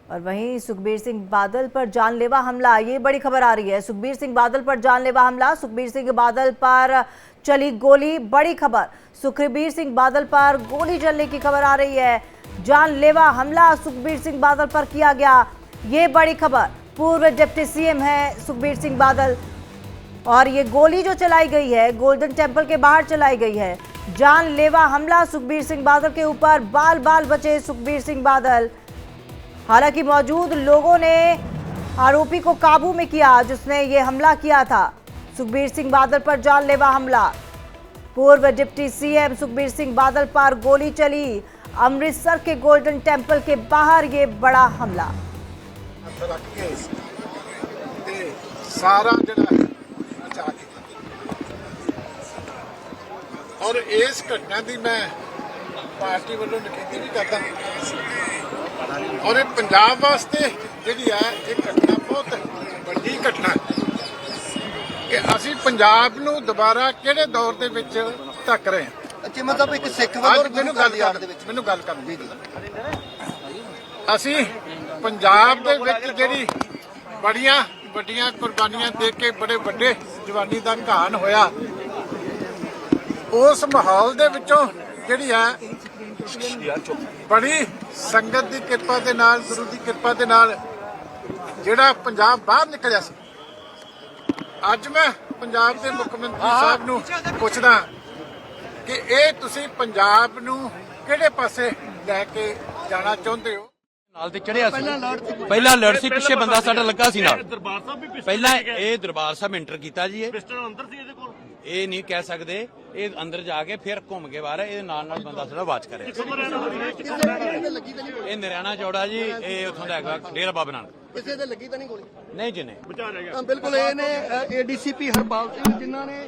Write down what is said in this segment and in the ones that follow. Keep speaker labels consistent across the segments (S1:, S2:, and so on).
S1: और वहीं सुखबीर सिंह बादल पर जानलेवा हमला, ये बड़ी खबर आ रही है। सुखबीर सिंह बादल पर जानलेवा हमला, सुखबीर सिंह बादल पर चली गोली, बड़ी खबर। सुखबीर सिंह बादल पर गोली चलने की खबर आ रही है। जानलेवा हमला सुखबीर सिंह बादल पर किया गया, ये बड़ी खबर। पूर्व डिप्टी सीएम है सुखबीर सिंह बादल और ये गोली जो चलाई गई है गोल्डन टेम्पल के बाहर चलाई गई है। जानलेवा हमला सुखबीर सिंह बादल के ऊपर, बाल बाल बचे सुखबीर सिंह बादल। हालांकि मौजूद लोगों ने आरोपी को काबू में किया जिसने ये हमला किया था। सुखबीर सिंह बादल पर जानलेवा हमला, पूर्व डिप्टी सीएम सुखबीर सिंह बादल पर गोली चली। अमृतसर के गोल्डन टेम्पल के बाहर ये बड़ा हमला।
S2: सारा और इस घटना की मैं पार्टी वालों निखेधी भी करता और पंजाब वास्ते जी है एक घटना बहुत बड़ी घटना कि असी पंजाब नूं दोबारा किहड़े दौर दे विच धक रहे हैं।
S3: मतलब एक सिख
S2: मैनूं गल कर असी पंजाब दे विच जिहड़ी बड़ियां वड्डियां कुर्बानियां दे के बड़े वड्डे जवानी दा घान होया, उस माहौल दे विचों जिहड़ी है बड़ी संगत की किरपा दे नाल, गुरु की किरपा दे नाल जिहड़ा पंजाब बाहर निकलिया सी। अज मैं पंजाब के मुख्यमंत्री साहब नूं पुछदा कि ये तुसीं पंजाब नूं किहड़े पासे लैके जाना चाहुंदे हो।
S4: ਨਾਲ ਤੇ ਚੜਿਆ ਸੀ, ਪਹਿਲਾਂ ਲੜ ਸੀ, ਪਿੱਛੇ ਬੰਦਾ ਸਾਡਾ ਲੱਗਾ ਸੀ ਨਾਲ। ਪਹਿਲਾਂ ਇਹ ਦਰਬਾਰ ਸਾਹਿਬ ਐਂਟਰ ਕੀਤਾ ਜੀ, ਇਹ ਨਹੀਂ ਕਹਿ ਸਕਦੇ, ਇਹ ਅੰਦਰ ਜਾ ਕੇ ਫਿਰ ਘੁੰਮ ਕੇ ਬਾਹਰ ਇਹਦੇ ਨਾਲ ਬੰਦਾ ਸਾਡਾ ਵਾਚ ਕਰਿਆ। ਇਹ ਨਰਿਆਣਾ ਚੌੜਾ ਜੀ, ਇਹ ਉੱਥੋਂ ਦਾ ਹੈਗਾ ਡੇਰਾ ਬਾਬਾ ਨਾਨਕ।
S3: ਕਿਸੇ ਦੇ ਲੱਗੀ ਤਾਂ ਨਹੀਂ ਗੋਲੀ?
S4: ਨਹੀਂ ਜੀ ਨਹੀਂ,
S3: ਬਿਲਕੁਲ। ਇਹ ਨੇ ਏਡੀਸੀਪੀ ਹਰਪਾਲ ਸਿੰਘ ਜਿਨ੍ਹਾਂ ਨੇ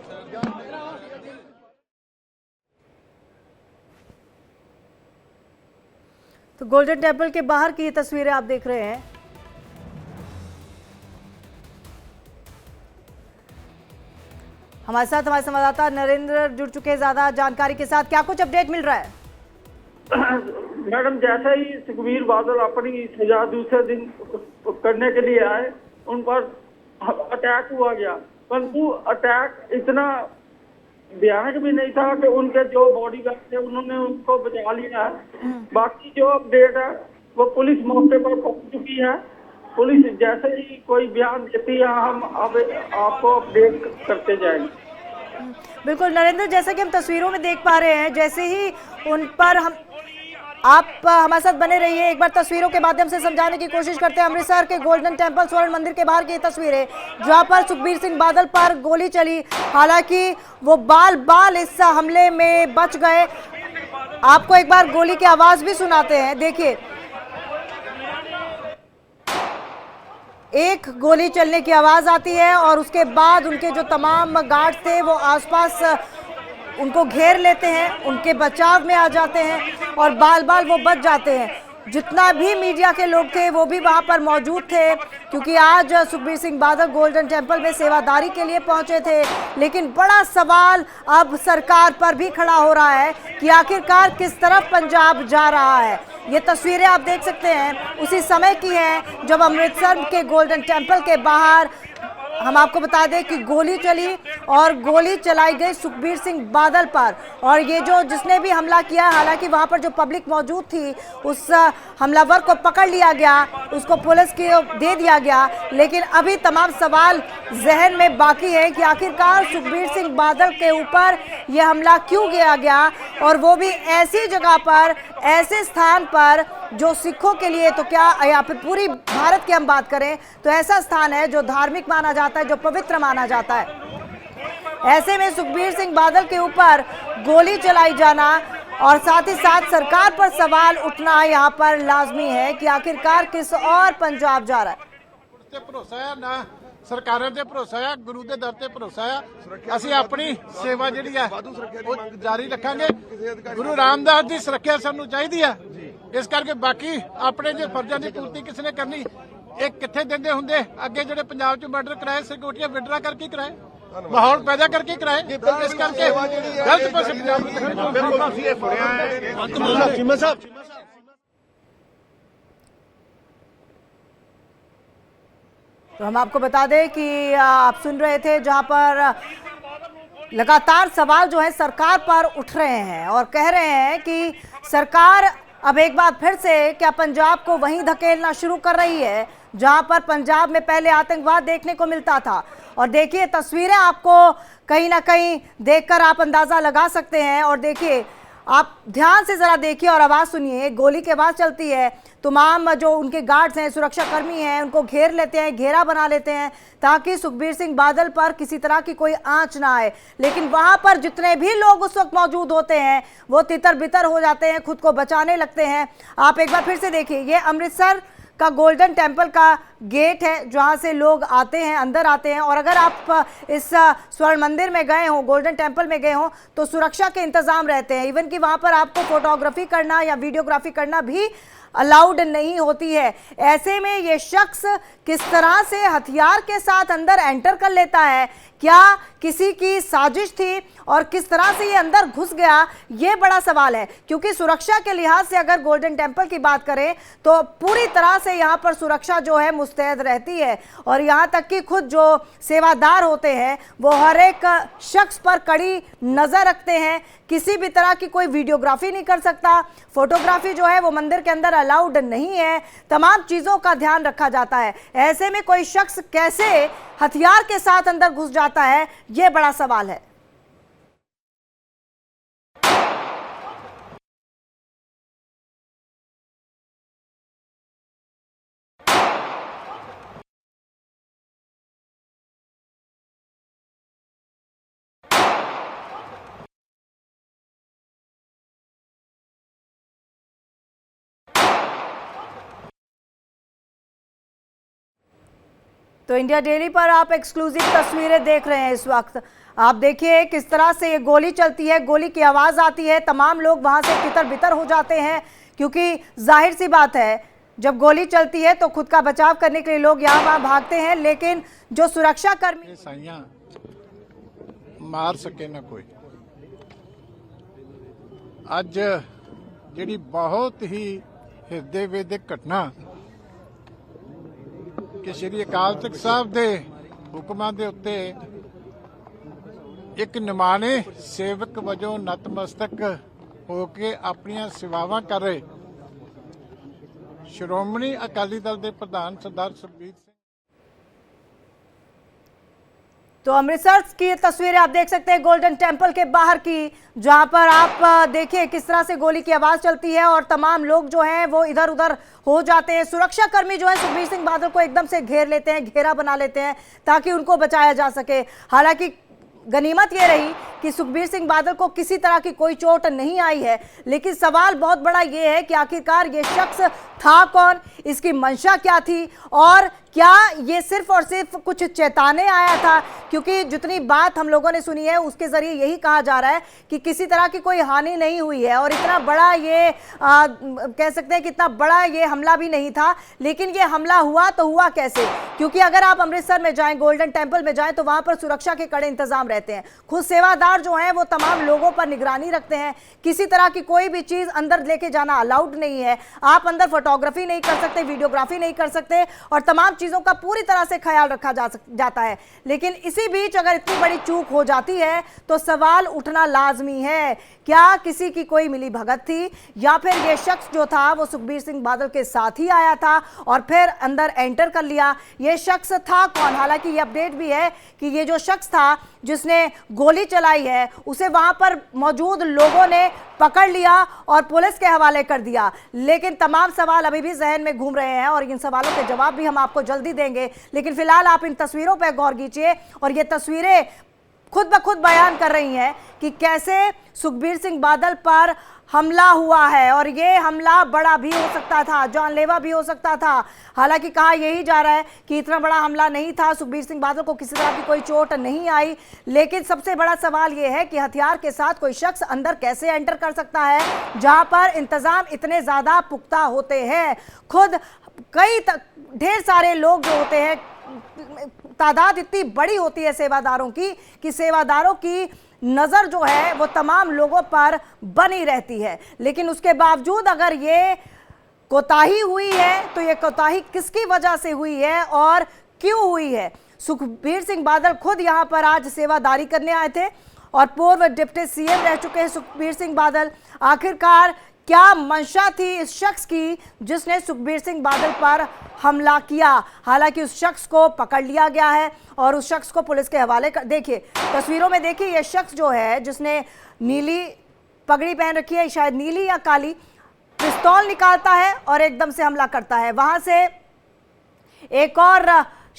S1: तो गोल्डन टेम्पल के बाहर की ये तस्वीरें आप देख रहे हैं। हमारे साथ हमारे संवाददाता नरेंद्र जुड़ चुके हैं ज्यादा जानकारी के साथ। क्या कुछ अपडेट मिल रहा है?
S5: मैडम, जैसा ही सुखबीर बादल अपनी सजा दूसरे दिन करने के लिए आए, उन पर अटैक हुआ गया, परंतु अटैक इतना भयानक भी नहीं था कि उनके जो बॉडीगार्ड थे उन्होंने उनको बचा लिया है। बाकी जो अपडेट है वो पुलिस मौके पर पहुंच चुकी है। पुलिस जैसे ही कोई बयान देती है हम अब आपको अपडेट करते जाएंगे।
S1: बिल्कुल नरेंद्र, जैसा कि हम तस्वीरों में देख पा रहे हैं, जैसे ही उन पर आप हमारे साथ बने रहिए, एक बार तस्वीरों के माध्यम से समझाने की कोशिश करते हैं। अमृतसर के गोल्डन टेम्पल स्वर्ण मंदिर के बाहर की तस्वीरें जहां पर सुखबीर सिंह बादल पर गोली चली, हालांकि वो बाल बाल इस हमले में बच गए। आपको एक बार गोली की आवाज भी सुनाते हैं, देखिए। एक गोली चलने की आवाज आती है और उसके बाद उनके जो तमाम गार्ड थे वो आसपास उनको घेर लेते हैं, उनके बचाव में आ जाते हैं और बाल बाल वो बच जाते हैं। जितना भी मीडिया के लोग थे वो भी वहां पर मौजूद थे, क्योंकि आज सुखबीर सिंह बादल गोल्डन टेम्पल में सेवादारी के लिए पहुंचे थे। लेकिन बड़ा सवाल अब सरकार पर भी खड़ा हो रहा है कि आखिरकार किस तरफ पंजाब जा रहा है। ये तस्वीरें आप देख सकते हैं उसी समय की हैं जब अमृतसर के गोल्डन टेम्पल के बाहर हम आपको बता दें कि गोली चली और गोली चलाई गई सुखबीर सिंह बादल पर। और ये जो जिसने भी हमला किया, हालांकि वहां पर जो पब्लिक मौजूद थी उस हमलावर को पकड़ लिया गया, उसको पुलिस को दे दिया गया। लेकिन अभी तमाम सवाल जहन में बाकी है कि आखिरकार सुखबीर सिंह बादल के ऊपर यह हमला क्यों किया गया, और वो भी ऐसी जगह पर, ऐसे स्थान पर जो सिखों के लिए, तो क्या यहाँ पे पूरी भारत की हम बात करें तो ऐसा स्थान है जो धार्मिक माना जाता है, जो पवित्र माना जाता है। ऐसे में सुखबीर सिंह बादल के ऊपर गोली चलाई जाना और साथ ही साथ सरकार पर सवाल उठना यहाँ पर लाजमी है कि आखिरकार किस और पंजाब जा रहा है।
S2: सरकारों ते भरोसा है, गुरु के दर ते भरोसा है। असीं अपनी सेवा जिहड़ी है वो जारी रखांगे। गुरु रामदास की सुरक्षा सानू चाहिदी है, इस करके बाकी अपने जो फर्जां की पूर्ति किसने करनी, एक कित्थे दिंदे हुंदे अगे जिहड़े पंजाब च मर्डर कराए, सिक्योरिटियां विड्रा करके कराए, माहौल पैदा करके कराए। इस करके गलत पासे पंजाब
S1: तो हम आपको बता दें कि आप सुन रहे थे जहां पर लगातार सवाल जो है सरकार पर उठ रहे हैं और कह रहे हैं कि सरकार अब एक बार फिर से क्या पंजाब को वहीं धकेलना शुरू कर रही है जहां पर पंजाब में पहले आतंकवाद देखने को मिलता था। और देखिए तस्वीरें आपको कहीं ना कहीं देखकर आप अंदाजा लगा सकते हैं। और देखिए आप ध्यान से जरा देखिए और आवाज सुनिए, गोली की आवाज चलती है, तमाम जो उनके गार्ड्स हैं, सुरक्षाकर्मी हैं, उनको घेर लेते हैं, घेरा बना लेते हैं ताकि सुखबीर सिंह बादल पर किसी तरह की कोई आंच ना आए। लेकिन वहां पर जितने भी लोग उस वक्त मौजूद होते हैं वो तितर बितर हो जाते हैं, खुद को बचाने लगते हैं। आप एक बार फिर से देखिए, ये अमृतसर का गोल्डन टेम्पल का गेट है जहां से लोग आते हैं, अंदर आते हैं। और अगर आप इस स्वर्ण मंदिर में गए हो, गोल्डन टेम्पल में गए हो, तो सुरक्षा के इंतजाम रहते हैं। इवन कि वहां पर आपको फोटोग्राफी करना या वीडियोग्राफी करना भी अलाउड नहीं होती है। ऐसे में ये शख्स किस तरह से हथियार के साथ अंदर एंटर कर लेता है, क्या किसी की साजिश थी और किस तरह से ये अंदर घुस गया, ये बड़ा सवाल है। क्योंकि सुरक्षा के लिहाज से अगर गोल्डन टेम्पल की बात करें तो पूरी तरह से यहाँ पर सुरक्षा जो है मुस्तैद रहती है। और यहाँ तक कि खुद जो सेवादार होते हैं वो हर एक शख्स पर कड़ी नज़र रखते हैं। किसी भी तरह की कोई वीडियोग्राफी नहीं कर सकता, फोटोग्राफी जो है वो मंदिर के अंदर अलाउड नहीं है, तमाम चीज़ों का ध्यान रखा जाता है। ऐसे में कोई शख्स कैसे हथियार के साथ अंदर घुस जाता है, ये बड़ा सवाल है। तो इंडिया डेली पर आप एक्सक्लूसिव तस्वीरें देख रहे हैं इस वक्त। आप देखिए किस तरह से ये गोली चलती है, गोली की आवाज़ आती है, तमाम लोग वहां से तितर बितर हो जाते हैं। क्योंकि जाहिर सी बात है जब गोली चलती है तो खुद का बचाव करने के लिए लोग यहाँ वहाँ भागते हैं। लेकिन जो सुरक्षा कर्मी
S2: साइयां मार सके ना कोई, ਅੱਜ ਜਿਹੜੀ बहुत ही ਹਿਰਦੇ ਵੇਦਕ ਘਟਨਾ ਕਿ ਸ਼੍ਰੀ ਅਕਾਲ ਤਖਤ ਸਾਹਿਬ ਦੇ ਹੁਕਮਾਂ ਦੇ ਉੱਤੇ ਇੱਕ ਨਿਮਾਣੇ ਸੇਵਕ ਵਜੋਂ ਨਤਮਸਤਕ ਹੋ ਕੇ ਆਪਣੀਆਂ ਸੇਵਾਵਾਂ ਕਰ ਰਹੇ ਸ਼੍ਰੋਮਣੀ ਅਕਾਲੀ ਦਲ ਦੇ ਪ੍ਰਧਾਨ ਸਰਦਾਰ ਸੁਖਬੀਰ ਸਿੰਘ।
S1: तो अमृतसर की तस्वीरें आप देख सकते हैं गोल्डन टेम्पल के बाहर की, जहां पर आप देखिए किस तरह से गोली की आवाज चलती है और तमाम लोग जो हैं वो इधर उधर हो जाते हैं। सुरक्षा कर्मी जो है सुखबीर सिंह बादल को एकदम से घेर लेते हैं, घेरा बना लेते हैं ताकि उनको बचाया जा सके। हालांकि गनीमत ये रही कि सुखबीर सिंह बादल को किसी तरह की कोई चोट नहीं आई है। लेकिन सवाल बहुत बड़ा ये है कि आखिरकार ये शख्स था कौन, इसकी मंशा क्या थी और क्या ये सिर्फ और सिर्फ कुछ चेताने आया था। क्योंकि जितनी बात हम लोगों ने सुनी है उसके जरिए यही कहा जा रहा है कि किसी तरह की कोई हानि नहीं हुई है और इतना बड़ा ये कह सकते हैं कि इतना बड़ा ये हमला भी नहीं था। लेकिन ये हमला हुआ तो हुआ कैसे, क्योंकि अगर आप अमृतसर में जाएं, गोल्डन टेम्पल में जाएं तो वहां पर सुरक्षा के कड़े इंतजाम रहते हैं। खुद सेवादार जो हैं वो तमाम लोगों पर निगरानी रखते हैं। किसी तरह की कोई भी चीज अंदर लेके जाना अलाउड नहीं है। आप अंदर फोटोग्राफी नहीं कर सकते, वीडियोग्राफी नहीं कर सकते और तमाम चीजों का पूरी तरह से ख्याल रखा जाता है। लेकिन इसी बीच अगर इतनी बड़ी चूक हो जाती है तो सवाल उठना लाजमी है, क्या किसी की कोई मिली भगत थी या फिर ये शख्स जो था वो सुखबीर सिंह बादल के साथ ही आया था और फिर अंदर एंटर कर लिया। ये शख्स था कौन? हालांकि ये अपडेट भी है कि ये जो शख्स था जिसने गोली चलाई है उसे वहां पर मौजूद लोगों ने पकड़ लिया और पुलिस के हवाले कर दिया। लेकिन तमाम सवाल अभी भी जहन में घूम रहे हैं और इन सवालों के जवाब भी हम आपको जल्दी देंगे। लेकिन फिलहाल आप इन तस्वीरों पर गौर कीजिए और ये तस्वीरें खुद ब खुद बयान कर रही हैं कि कैसे सुखबीर सिंह बादल पर हमला हुआ है और ये हमला बड़ा भी हो सकता था, जानलेवा भी हो सकता था। हालांकि कहा यही जा रहा है कि इतना बड़ा हमला नहीं था, सुखबीर सिंह बादल को किसी तरह की कोई चोट नहीं आई। लेकिन सबसे बड़ा सवाल ये है कि हथियार के साथ कोई शख्स अंदर कैसे एंटर कर सकता है जहां पर इंतजाम इतने ज्यादा पुख्ता होते हैं। खुद कई ढेर सारे लोग जो होते हैं, तादाद इतनी बड़ी होती है सेवादारों की कि सेवादारों की नज़र जो है वो तमाम लोगों पर बनी रहती है। लेकिन उसके बावजूद अगर ये कोताही हुई है तो ये कोताही किसकी वजह से हुई है और क्यों हुई है। सुखबीर सिंह बादल खुद यहां पर आज सेवादारी करने आए थे और पूर्व डिप्टी सीएम रह चुके हैं सुखबीर सिंह बादल। आखिरकार क्या मंशा थी इस शख्स की जिसने सुखबीर सिंह बादल पर हमला किया। हालांकि उस शख्स को पकड़ लिया गया है और उस शख्स को पुलिस के हवाले कर, देखिए तस्वीरों में देखिए यह शख्स जो है जिसने नीली पगड़ी पहन रखी है, शायद नीली या काली, पिस्तौल निकालता है और एकदम से हमला करता है। वहां से एक और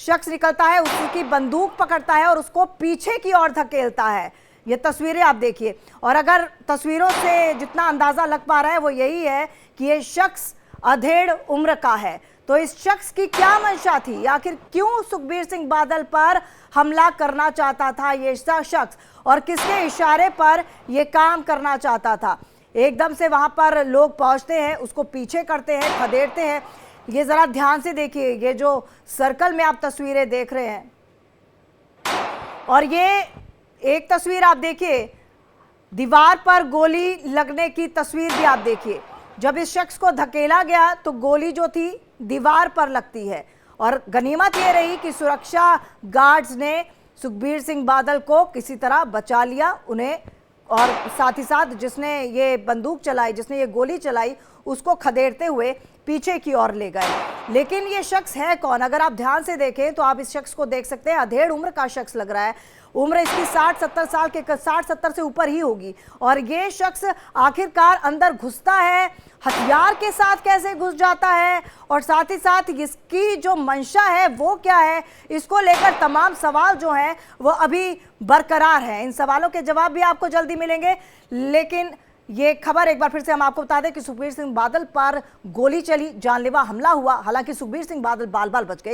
S1: शख्स निकलता है, उसकी बंदूक पकड़ता है और उसको पीछे की ओर धकेलता है। ये तस्वीरें आप देखिए और अगर तस्वीरों से जितना अंदाजा लग पा रहा है वो यही है कि ये शख्स अधेड़ उम्र का है। तो इस शख्स की क्या मंशा थी, आखिर क्यों सुखबीर सिंह बादल पर हमला करना चाहता था ये शख्स और किसके इशारे पर ये काम करना चाहता था। एकदम से वहां पर लोग पहुंचते हैं, उसको पीछे करते हैं, खदेड़ते हैं। ये जरा ध्यान से देखिए, ये जो सर्कल में आप तस्वीरें देख रहे हैं और ये एक तस्वीर आप देखिए, दीवार पर गोली लगने की तस्वीर भी आप देखिए। जब इस शख्स को धकेला गया तो गोली जो थी दीवार पर लगती है और गनीमत ये रही कि सुरक्षा गार्ड्स ने सुखबीर सिंह बादल को किसी तरह बचा लिया उन्हें, और साथ ही साथ जिसने ये बंदूक चलाई, जिसने ये गोली चलाई, उसको खदेड़ते हुए पीछे की ओर ले गए। लेकिन ये शख्स है कौन, अगर आप ध्यान से देखें तो आप इस शख्स को देख सकते हैं, अधेड़ उम्र का शख्स लग रहा है। उम्र इसकी 60-70 साल के 60-70 से ऊपर ही होगी और ये शख्स आखिरकार अंदर घुसता है, हथियार के साथ कैसे घुस जाता है और साथ ही साथ इसकी जो मंशा है वो क्या है, इसको लेकर तमाम सवाल जो हैं वो अभी बरकरार हैं। इन सवालों के जवाब भी आपको जल्दी मिलेंगे। लेकिन ये खबर एक बार फिर से हम आपको बता दें कि सुखबीर सिंह बादल पर गोली चली, जानलेवा हमला हुआ। हालांकि सुखबीर सिंह बादल बाल बाल बच गए।